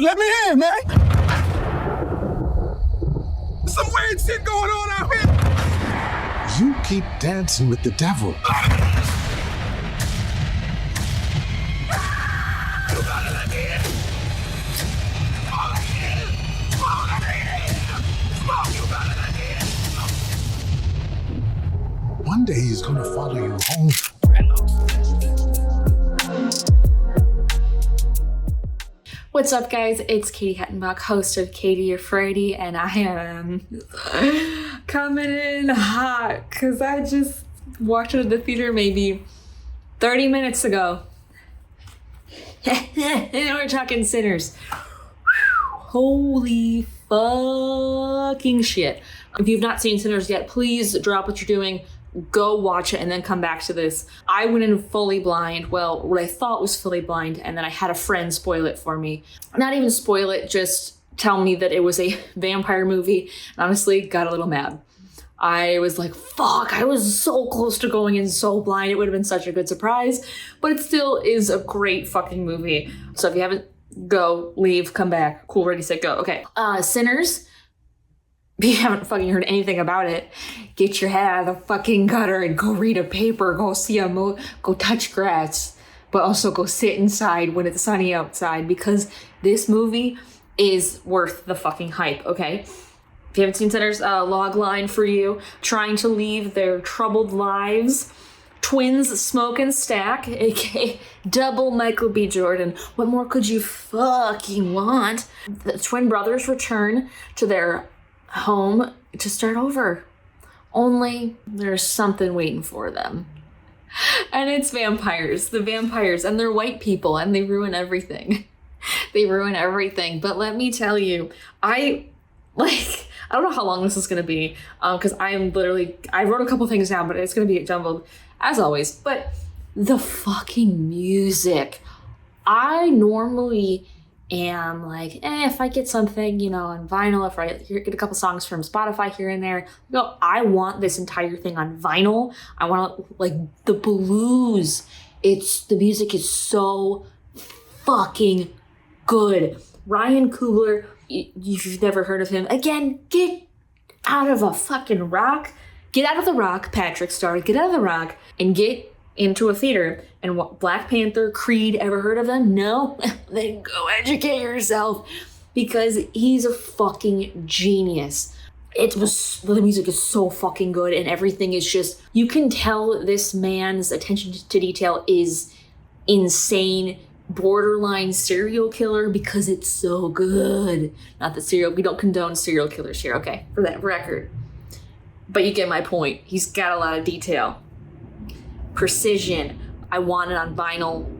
Let me in, man. Some weird shit going on out here. You keep dancing with the devil. One day he's gonna follow you home. What's up, guys? It's Katie Hettenbach, host of Katie Afraidy, and I am coming in hot because I just walked out of the theater maybe 30 minutes ago. And we're talking Sinners. Holy fucking shit. If you've not seen Sinners yet, please drop what you're doing. Go watch it and then come back to this. I went in fully blind. Well, what I thought was fully blind, and then I had a friend spoil it for me. Not even spoil it, just tell me that it was a vampire movie. And honestly, got a little mad. I was like, fuck, I was so close to going in so blind. It would have been such a good surprise, but it still is a great fucking movie. So if you haven't, go, leave, come back. Cool, ready, set, go. Okay. Sinners. If you haven't fucking heard anything about it, get your head out of the fucking gutter and go read a paper, go see a go touch grass, but also go sit inside when it's sunny outside, because this movie is worth the fucking hype, okay? If you haven't seen Sinners, log line for you. Trying to leave their troubled lives. Twins Smoke and Stack, aka double Michael B. Jordan. What more could you fucking want? The twin brothers return to their home to start over, only there's something waiting for them, and it's vampires. The vampires, and they're white people, and they ruin everything. They ruin everything. But let me tell you, I don't know how long this is gonna be, because I wrote a couple things down, but it's gonna be jumbled as always. But the fucking music, I normally am like, if I get something, on vinyl, if I get a couple songs from Spotify here and there, I want this entire thing on vinyl. I want, like, the blues. The music is so fucking good. Ryan Coogler, if you've never heard of him, again, get out of a fucking rock. Get out of the rock, Patrick Star. Get out of the rock and get into a theater. And what, Black Panther, Creed, ever heard of them? No? Then go educate yourself, because he's a fucking genius. The music is so fucking good, and everything is just, you can tell this man's attention to detail is insane, borderline serial killer, because it's so good. We don't condone serial killers here, okay? For that record. But you get my point. He's got a lot of detail. Precision. I want it on vinyl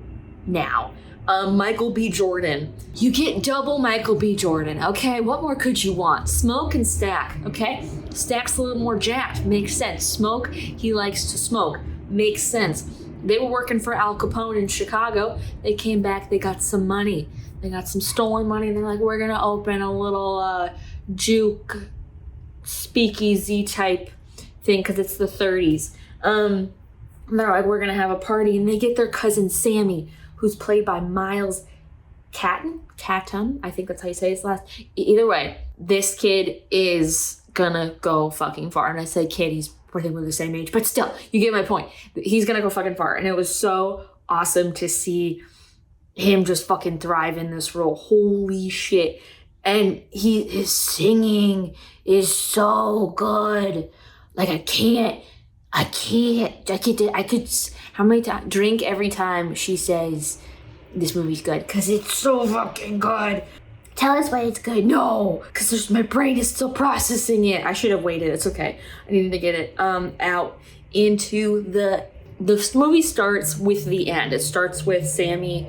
now. Michael B. Jordan. You get double Michael B. Jordan, okay? What more could you want? Smoke and Stack, okay? Stack's a little more jacked. Makes sense. Smoke, he likes to smoke. Makes sense. They were working for Al Capone in Chicago. They came back, they got some money. They got some stolen money. They're like, we're gonna open a little juke speakeasy type thing, because it's the 30s. They're like, we're gonna have a party, and they get their cousin Sammy, who's played by Miles Caton, I think that's how you say his last. Either way, this kid is gonna go fucking far. And I say kid, I think we're the same age, but still, you get my point. He's gonna go fucking far, and it was so awesome to see him just fucking thrive in this role. Holy shit. And his singing is so good. Like, I could, how many times, drink every time she says this movie's good, because it's so fucking good. Tell us why it's good. No, because my brain is still processing it. I should have waited. It's okay. I needed to get it out into the movie starts with the end. It starts with Sammy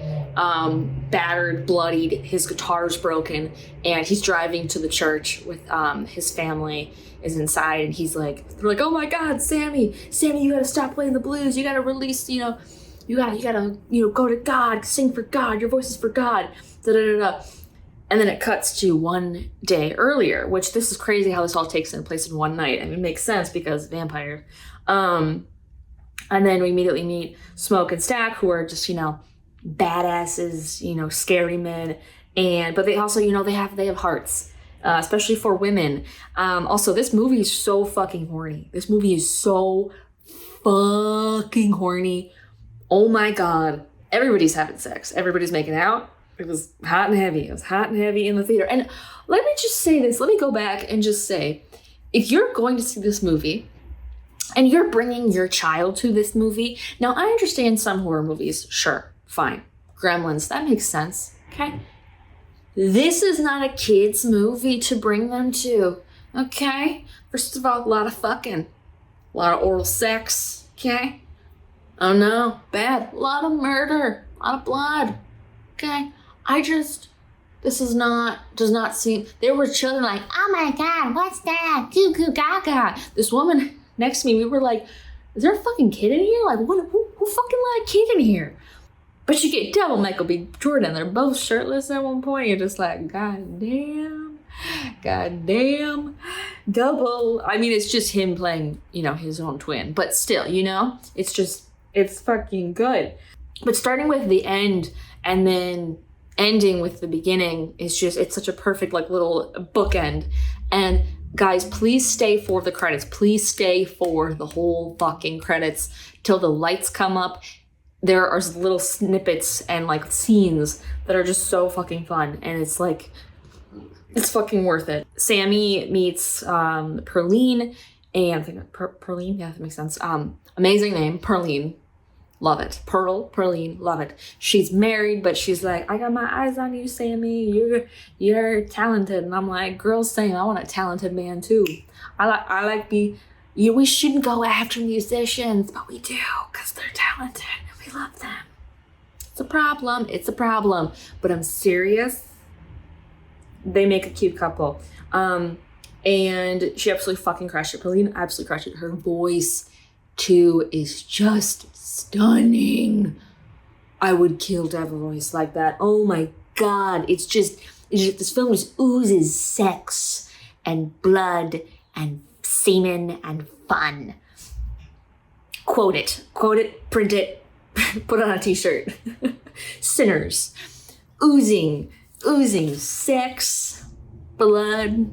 battered, bloodied, his guitar's broken, and he's driving to the church with his family is inside, and they're like, oh my God, Sammy, you gotta stop playing the blues. You gotta release, you gotta go to God, sing for God. Your voice is for God. Da da da da. And then it cuts to one day earlier, which this is crazy how this all takes place in one night. I mean, it makes sense because vampire. And then we immediately meet Smoke and Stack, who are just, badasses, scary men. but they also, they have hearts, especially for women. Also, this movie is so fucking horny. This movie is so fucking horny. Oh my God. Everybody's having sex. Everybody's making out. It was hot and heavy. It was hot and heavy in the theater. And let me just say this. Let me go back and just say, if you're going to see this movie and you're bringing your child to this movie, now I understand some horror movies. Sure, fine. Gremlins, that makes sense. Okay. This is not a kid's movie to bring them to. Okay. First of all, a lot of fucking, a lot of oral sex. Okay. Oh no, bad. A lot of murder, a lot of blood. Okay. This does not seem, there were children like, oh my God, what's that? Goo goo gaga. This woman next to me, we were like, is there a fucking kid in here? Like, who fucking let a kid in here? But you get double Michael B. Jordan. They're both shirtless at one point. You're just like, God damn, double. I mean, it's just him playing, his own twin. But still, it's fucking good. But starting with the end and then ending with the beginning is it's such a perfect little bookend. And guys, please stay for the credits. Please stay for the whole fucking credits till the lights come up. There are little snippets and scenes that are just so fucking fun. And it's fucking worth it. Sammy meets Perline, and I think Perline, yeah, that makes sense. Amazing name, Perline. Love it. Perline, love it. She's married, but she's like, I got my eyes on you, Sammy. You're talented. And I'm like, girls saying I want a talented man too. We shouldn't go after musicians, but we do, because they're talented. We love them. It's a problem. But I'm serious. They make a cute couple. And she absolutely fucking crushed it. Perline absolutely crushed it. Her voice too is just stunning. I would kill to have a voice like that. Oh my God. It's just this film just oozes sex and blood and semen and fun. Quote it, print it, put it on a t-shirt. Sinners. Oozing sex, blood,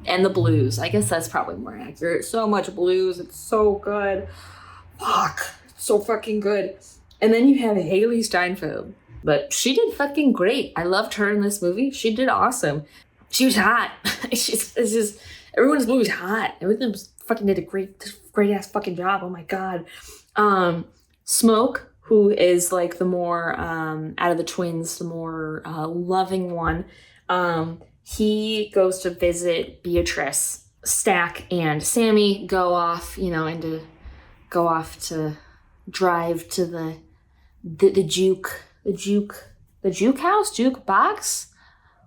and the blues. I guess that's probably more accurate. So much blues. It's so good. Fuck. So fucking good. And then you have Haley Steinfeld. But she did fucking great. I loved her in this movie. She did awesome. She was hot. It's just everyone's movie's hot. Everyone fucking did a great ass fucking job. Oh my God. Smoke, who is the more out of the twins, the more loving one. He goes to visit Beatrice. Stack and Sammy go off to drive to the juke house, juke box,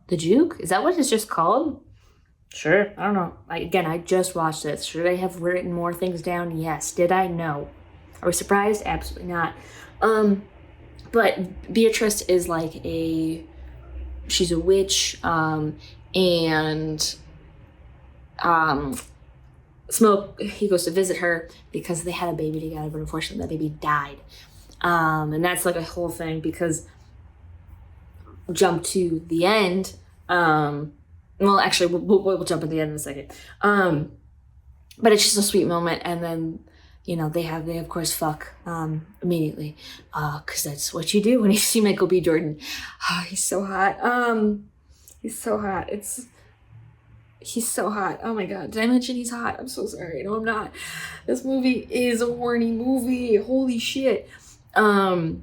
the juke. Is that what it's just called? Sure. I don't know. I just watched this. Should I have written more things down? Yes. Did I? No. Are we surprised? Absolutely not. But Beatrice is she's a witch, and Smoke, he goes to visit her because they had a baby together, but unfortunately that baby died. And that's a whole thing, because jump to the end. Well, actually, we'll jump at the end in a second. But it's just a sweet moment, and then they of course fuck immediately, because that's what you do when you see Michael B. Jordan. Oh, he's so hot. He's so hot. He's so hot. Oh my God. Did I mention he's hot? I'm so sorry. No, I'm not. This movie is a horny movie. Holy shit. But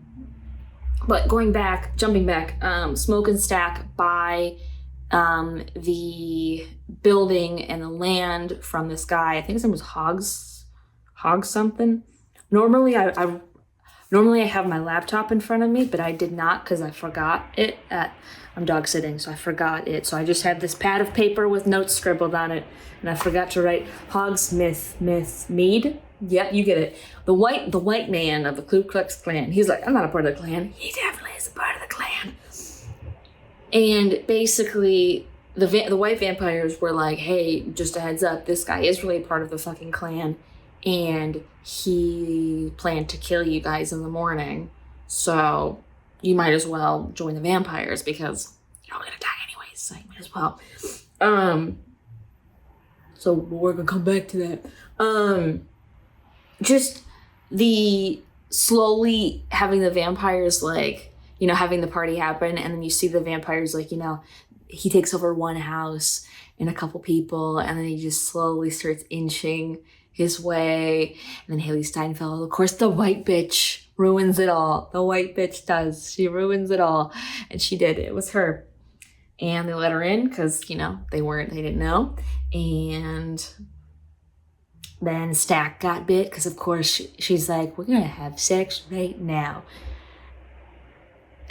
jumping back, Smoke and Stack buy the building and the land from this guy. I think his name was Hogs something. Normally I have my laptop in front of me, but I did not because I forgot it. I'm dog sitting, so I forgot it. So I just had this pad of paper with notes scribbled on it, and I forgot to write Mead. Yep, you get it. The white man of the Ku Klux Klan. He's like, I'm not a part of the Klan. He definitely is a part of the Klan. And basically, the white vampires were like, hey, just a heads up, this guy is really a part of the fucking Klan, and he planned to kill you guys in the morning. So you might as well join the vampires because You're all gonna die anyways, so you might as well. So we're gonna come back to that. Just the slowly having the vampires, like, you know, having the party happen, and then you see the vampires, like, you know, he takes over one house and a couple people, and then he just slowly starts inching his way. And then Haley Steinfeld, of course, the white bitch ruins it all. The white bitch does. She ruins it all. And she did. It was her. And they let her in because, you know, they didn't know. And then Stack got bit because, of course, she's like, we're going to have sex right now.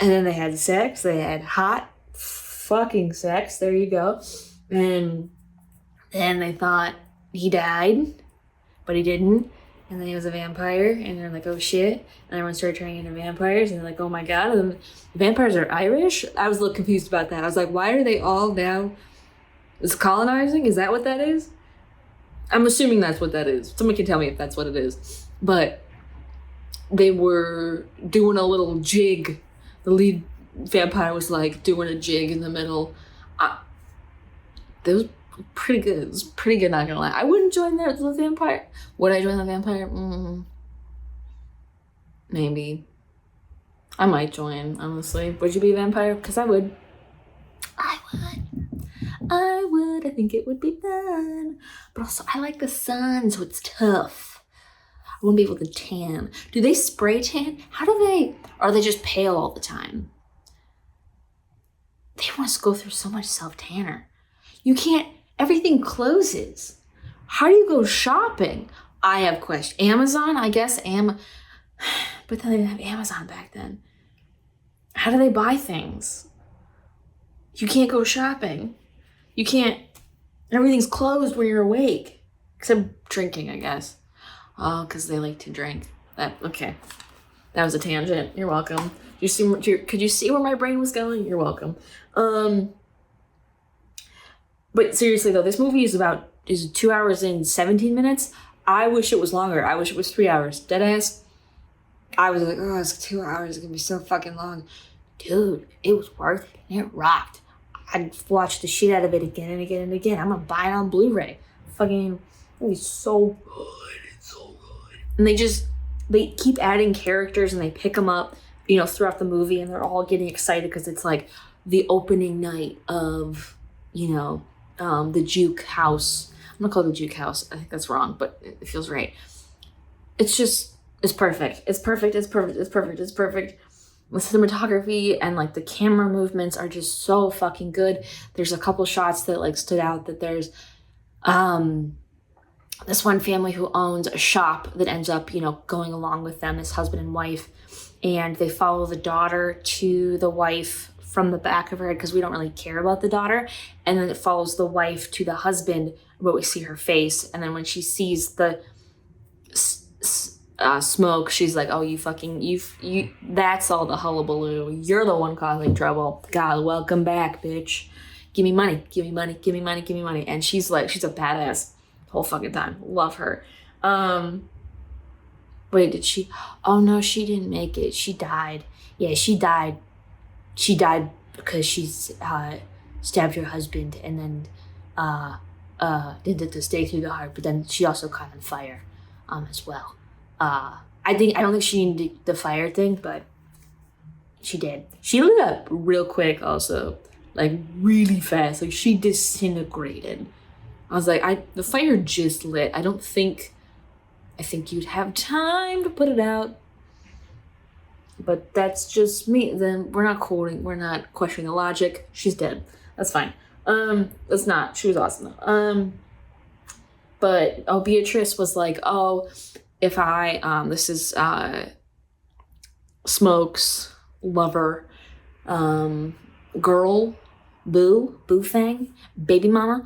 And then they had sex. They had hot fucking sex. There you go. And then they thought he died, but he didn't. And then he was a vampire. And they're like, oh shit. And everyone started turning into vampires. And they're like, oh my God. And the vampires are Irish? I was a little confused about that. I was like, why are they all now? Is colonizing? Is that what that is? I'm assuming that's what that is. Someone can tell me if that's what it is. But they were doing a little jig. The lead vampire was like doing a jig in the middle. It was pretty good. It was pretty good, not gonna lie. I wouldn't join the vampire. Would I join the vampire? Maybe. I might join, honestly. Would you be a vampire? Because I would. I would. I think it would be fun. But also, I like the sun, so it's tough. I wouldn't be able to tan. Do they spray tan? How do they? Or are they just pale all the time? They must go through so much self-tanner. You can't, everything closes. How do you go shopping? I have questions. Amazon, I guess, but then they didn't have Amazon back then. How do they buy things? You can't go shopping. You can't, everything's closed when you're awake. Except drinking, I guess. Oh, because they like to drink. Okay. That was a tangent. You're welcome. Could you see where my brain was going? You're welcome. But seriously though, this movie is 2 hours and 17 minutes. I wish it was longer. I wish it was 3 hours. Deadass. I was like, oh, it's 2 hours. It's gonna be so fucking long. Dude, it was worth it. And it rocked. I'd watch the shit out of it again and again and again. I'm gonna buy it on Blu-ray. Fucking, it was so good. It's so good. And they keep adding characters and they pick them up, you know, throughout the movie, and they're all getting excited because it's like the opening night of, you know, the Juke House. I'm gonna call it the Juke House. I think that's wrong, but it feels right. It's perfect. It's perfect. The cinematography and like the camera movements are just so fucking good. There's a couple shots that like stood out. That there's this one family who owns a shop that ends up, you know, going along with them as husband and wife, and they follow the daughter to the wife from the back of her head because we don't really care about the daughter, and then it follows the wife to the husband, but we see her face, and then when she sees the smoke, she's like, oh, you that's all the hullabaloo. You're the one causing trouble. God, welcome back, bitch. Give me money. And she's a badass the whole fucking time. Love her. Wait, did she? Oh no, she didn't make it. She died. Yeah, she died. She died because she stabbed her husband and then did the stake through the heart, but then she also caught on fire as well. I don't think she needed the fire thing, but she did. She lit up real quick also, like really fast. Like she disintegrated. I was like, the fire just lit. I think you'd have time to put it out. But that's just me. Then we're not questioning the logic. She's dead. That's fine. That's not. She was awesome though. But Beatrice was like, oh, if this is Smoke's lover, girl, boo thing, baby mama.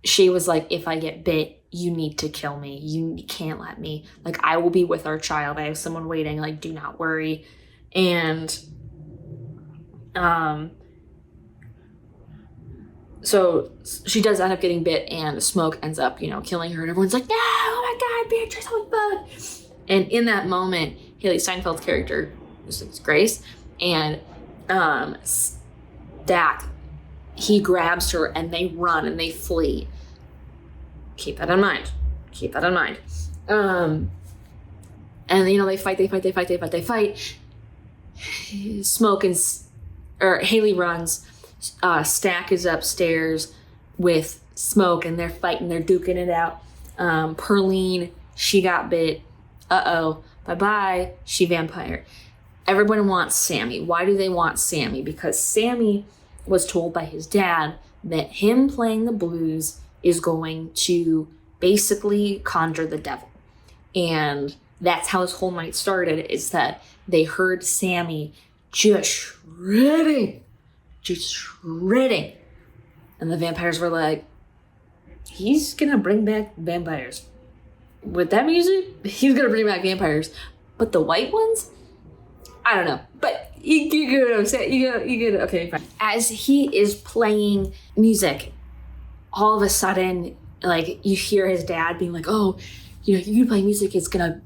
She was like, if I get bit, you need to kill me. You can't let me. Like, I will be with our child. I have someone waiting. Like, do not worry. And so she does end up getting bit, and Smoke ends up, you know, killing her. And everyone's like, no, oh my God, Beatrice, holy fuck. And in that moment, Haley Steinfeld's character is Grace, and that he grabs her and they run and they flee. Keep that in mind. Keep that in mind. And they fight. Smoke or Haley runs. Stack is upstairs with Smoke, and they're fighting. They're duking it out. Perline, she got bit. Bye-bye. She vampire. Everyone wants Sammy. Why do they want Sammy? Because Sammy was told by his dad that him playing the blues is going to basically conjure the devil. And that's how this whole night started, is that they heard Sammy just shredding. And the vampires were like, he's gonna bring back vampires. With that music, he's gonna bring back vampires. But the white ones? I don't know. But you get what I'm saying. You get it. Okay, fine. As he is playing music, all of a sudden, like, you hear his dad being like, oh, you play music, it's gonna,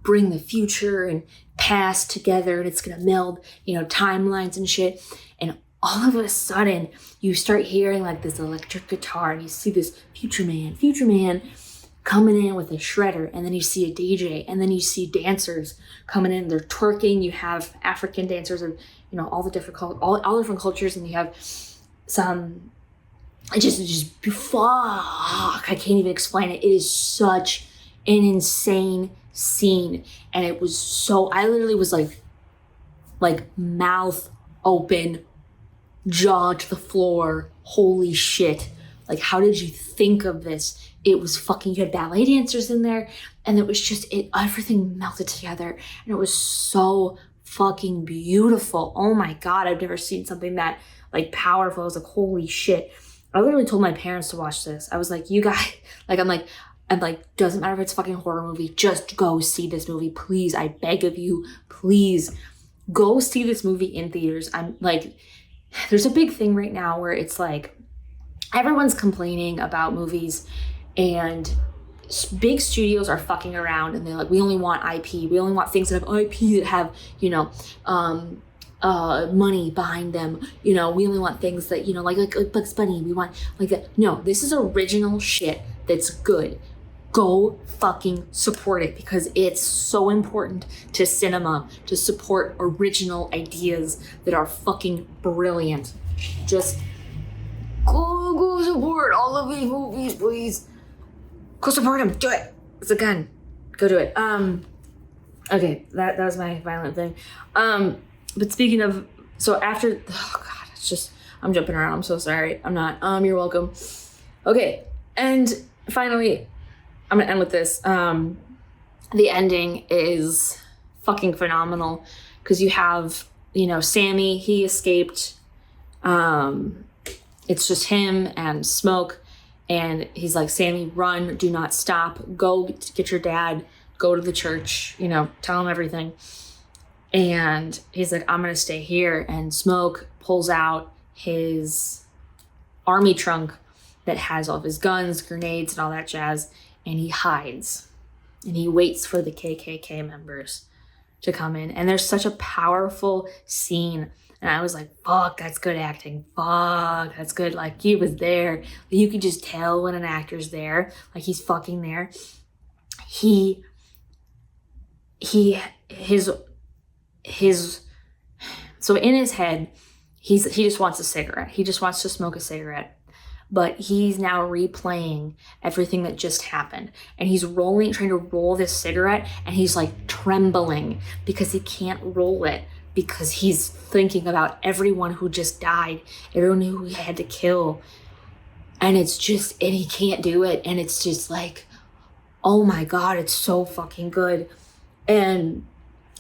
bring the future and past together, and it's gonna meld, timelines and shit. And all of a sudden, you start hearing like this electric guitar, and you see this future man coming in with a shredder, and then you see a DJ, and then you see dancers coming in, they're twerking. You have African dancers of, all the different all different cultures, and you have some, just fuck, I can't even explain it. It is such an insane scene, and it was so, I literally was like mouth open, jaw to the floor, holy shit. Like, how did you think of this? It was fucking, you had ballet dancers in there, and it was just, everything melted together, and it was so fucking beautiful. Oh my God, I've never seen something that, like, powerful. I was like, holy shit. I literally told my parents to watch this. I was like, you guys, like, I'm like, doesn't matter if it's a fucking horror movie, just go see this movie, please. I beg of you, please go see this movie in theaters. I'm like, there's a big thing right now where it's like, everyone's complaining about movies, and big studios are fucking around, and they're like, we only want IP. We only want things that have IP, that have, money behind them. We only want things that, like Bugs Bunny. We want like that. No, this is original shit that's good. Go fucking support it, because it's so important to cinema to support original ideas that are fucking brilliant. Just go support all of these movies, please. Go support them. Do it. It's a gun. Go do it. Okay, that was my violent thing. But speaking of, so after, oh God, it's just, I'm jumping around. I'm so sorry. I'm not. You're welcome. Okay, and finally, I'm gonna end with this. The ending is fucking phenomenal, because you have, Sammy, he escaped. It's just him and Smoke, and he's like, Sammy, run, do not stop, go get your dad, go to the church, tell him everything. And he's like, I'm gonna stay here. And Smoke pulls out his army trunk that has all of his guns, grenades, and all that jazz, and he hides. And he waits for the KKK members to come in. And there's such a powerful scene. And I was like, fuck, that's good acting. Fuck, that's good. Like, he was there. You can just tell when an actor's there. Like, he's fucking there. So in his head, he just wants a cigarette. He just wants to smoke a cigarette. But he's now replaying everything that just happened. And he's trying to roll this cigarette, and he's like trembling because he can't roll it, because he's thinking about everyone who just died, everyone who he had to kill. And he can't do it. And it's just like, oh my God, it's so fucking good. And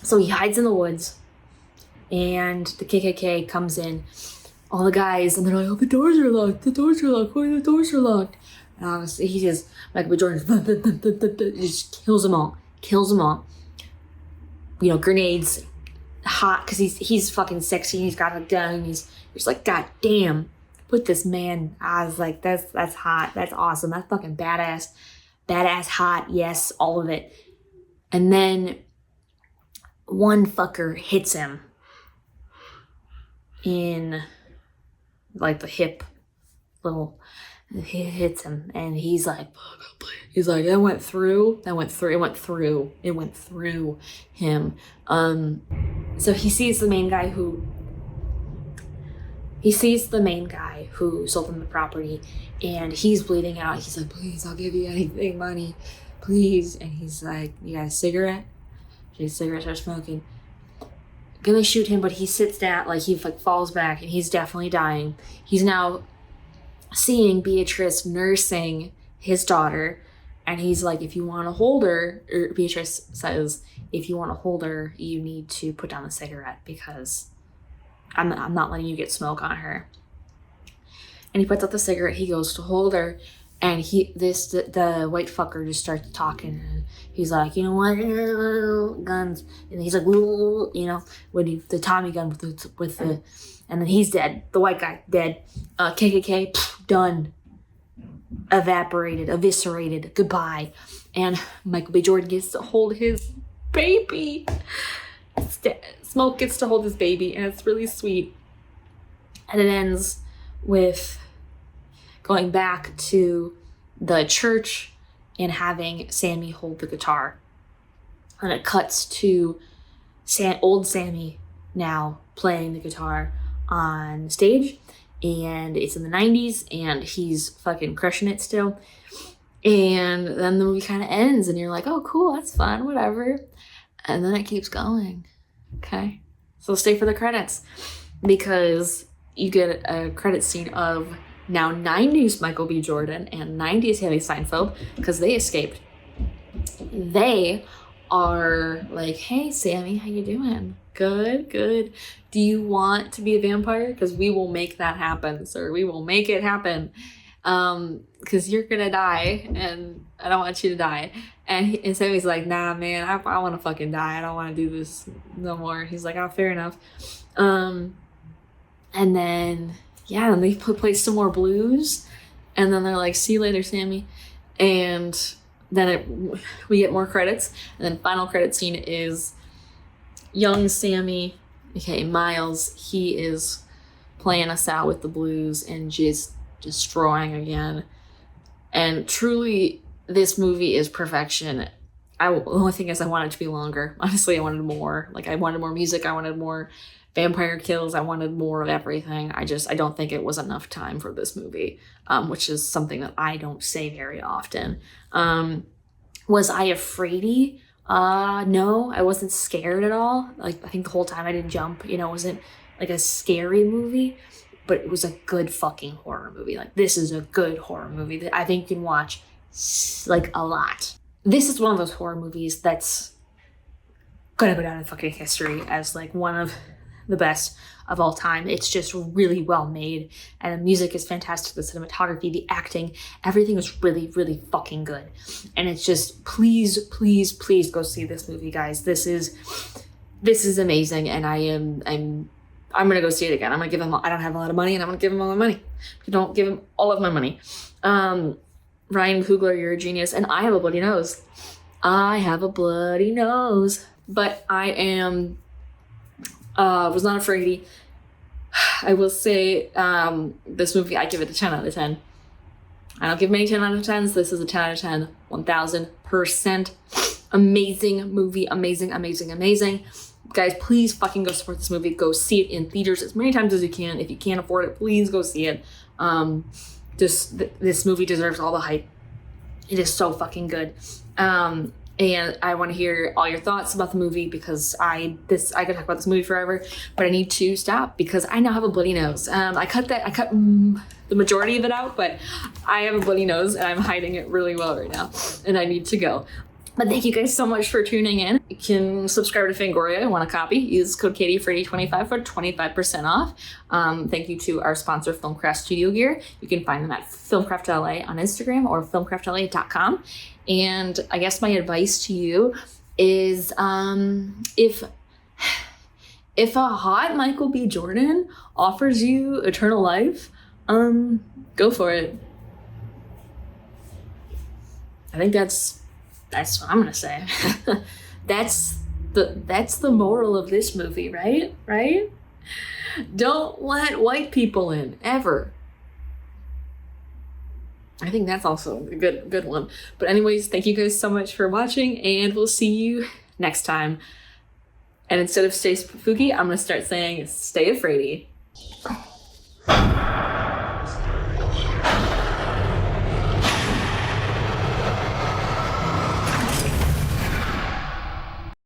so he hides in the woods, and the KKK comes in, all the guys, and they're like, oh, the doors are locked, oh, the doors are locked. And honestly, he just, Michael B. Jordan, just kills them all. Grenades, hot, because he's fucking sexy, and he's got a gun, and he's just like, God damn, put this man. I was like, that's hot, that's awesome, that's fucking badass, hot, yes, all of it. And then one fucker hits him in like the hip little, he hits him, and he's like, it went through him. So he sees the main guy who sold him the property, and he's bleeding out. He's like, please, I'll give you anything, money, please. And he's like, you got a cigarette? His cigarette, starts smoking. Gonna shoot him, but he sits down, like he like falls back, and he's definitely dying. He's now seeing Beatrice nursing his daughter, and he's like, if you want to hold her, or Beatrice says, if you want to hold her, you need to put down the cigarette, because I'm not letting you get smoke on her. And he puts out the cigarette, he goes to hold her, and the white fucker just starts talking, and he's like, you know what, guns, and he's like, you know, when the Tommy gun with the, and then he's dead, the white guy dead, KKK, done, eviscerated, goodbye. And Michael B. Jordan gets to hold his baby. Smoke gets to hold his baby, and it's really sweet. And it ends with going back to the church and having Sammy hold the guitar. And it cuts to old Sammy now playing the guitar on stage, and it's in the 90s, and he's fucking crushing it still. And then the movie kind of ends, and you're like, oh, cool, that's fun, whatever. And then it keeps going. Okay, so stay for the credits, because you get a credit scene of now 90s Michael B. Jordan and 90s Haley Steinfeld, because they escaped. They are like, hey, Sammy, how you doing? Good. Do you want to be a vampire? Because we will make that happen, sir. We will make it happen. Because you're gonna die, and I don't want you to die. And Sammy's like, nah, man, I want to fucking die. I don't want to do this no more. He's like, oh, fair enough. And then, yeah, and they play some more blues, and then they're like, see you later, Sammy. And then we get more credits, and then final credit scene is young Sammy, okay, Miles. He is playing us out with the blues and just destroying again. And truly, this movie is perfection. The only thing is I want it to be longer. Honestly, I wanted more. Like, I wanted more music. I wanted more vampire kills. I wanted more of everything. I don't think it was enough time for this movie, which is something that I don't say very often. Was I afraidy? No, I wasn't scared at all. Like, I think the whole time I didn't jump. You know, it wasn't like a scary movie, but it was a good fucking horror movie. Like, this is a good horror movie that I think you can watch, like, a lot. This is one of those horror movies that's gonna go down in fucking history as, like, one of the best of all time. It's just really well made, and the music is fantastic, the cinematography, the acting, everything is really, really fucking good. And it's just, please go see this movie, guys. This is amazing, and I'm gonna go see it again. I'm gonna give him, I don't have a lot of money, and I'm gonna give him all my money. Don't give him all of my money. Ryan Coogler, you're a genius, and I have a bloody nose. But I am was not afraid. I will say, this movie, I give it a 10 out of 10. I don't give many 10 out of 10s. This is a 10 out of 10, 1000%. Amazing movie, amazing. Guys, please fucking go support this movie. Go see it in theaters as many times as you can. If you can't afford it, please go see it. This movie deserves all the hype. It is so fucking good. And I want to hear all your thoughts about the movie, because I could talk about this movie forever, but I need to stop because I now have a bloody nose. I cut the majority of it out, but I have a bloody nose and I'm hiding it really well right now, and I need to go. But thank you guys so much for tuning in. You can subscribe to Fangoria and want a copy. Use code Katie Afraidy 25 for 25% off. Thank you to our sponsor, Filmcraft Studio Gear. You can find them at Filmcraft LA on Instagram or filmcraftla.com. And I guess my advice to you is, if a hot Michael B. Jordan offers you eternal life, go for it. I think that's what I'm gonna say. That's the moral of this movie, right? Don't let white people in, ever. I think that's also a good one. But anyways, thank you guys so much for watching, and we'll see you next time. And instead of stay spooky, I'm going to start saying stay Afraidy.